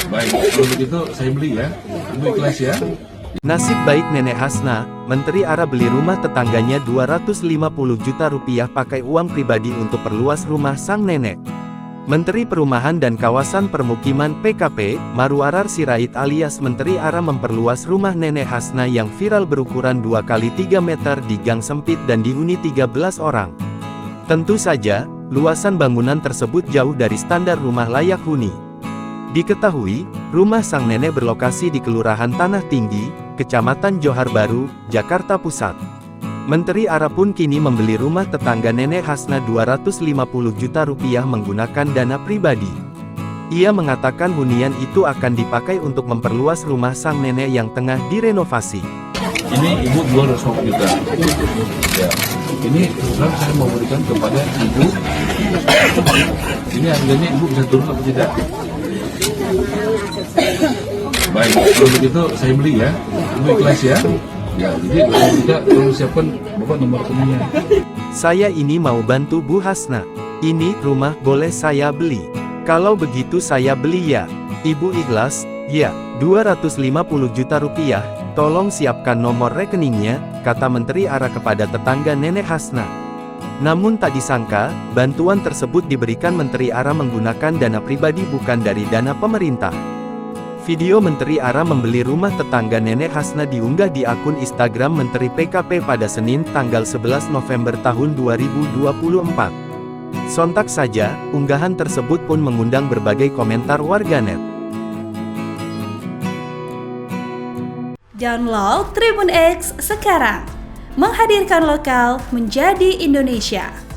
Baik, kalau begitu saya beli ya. Ibu ikhlas ya. Nasib baik Nenek Hasna, Menteri ARA beli rumah tetangganya 250 juta rupiah pakai uang pribadi untuk perluas rumah sang nenek. Menteri Perumahan dan Kawasan Permukiman PKP, Marwarar Sirait alias Menteri ARA memperluas rumah Nenek Hasna yang viral berukuran 2 kali 3 meter di gang sempit dan dihuni 13 orang. Tentu saja, luasan bangunan tersebut jauh dari standar rumah layak huni. Diketahui, rumah sang nenek berlokasi di Kelurahan Tanah Tinggi, Kecamatan Johar Baru, Jakarta Pusat. Menteri ARA pun kini membeli rumah tetangga Nenek Hasna 250 juta rupiah menggunakan dana pribadi. Ia mengatakan hunian itu akan dipakai untuk memperluas rumah sang nenek yang tengah direnovasi. Ini ibu jual 250 juta. Ya. Ini sekarang saya mau berikan kepada ibu. Ini harganya ibu bisa turun atau tidak? Baik, kalau begitu saya beli ya. Ibu ikhlas ya. Ya, jadi kalau tidak tolong siapkan bapak nomor rekeningnya. Saya ini mau bantu Bu Hasna. Ini rumah boleh saya beli. Kalau begitu saya beli ya. Ibu ikhlas? Ya, 250 juta rupiah. Tolong siapkan nomor rekeningnya, kata Menteri ARA kepada tetangga Nenek Hasna. Namun tak disangka, bantuan tersebut diberikan Menteri ARA menggunakan dana pribadi bukan dari dana pemerintah. Video Menteri ARA membeli rumah tetangga Nenek Hasna diunggah di akun Instagram Menteri PKP pada Senin tanggal 11 November tahun 2024. Sontak saja, unggahan tersebut pun mengundang berbagai komentar warganet. Download Tribun X sekarang, menghadirkan lokal menjadi Indonesia.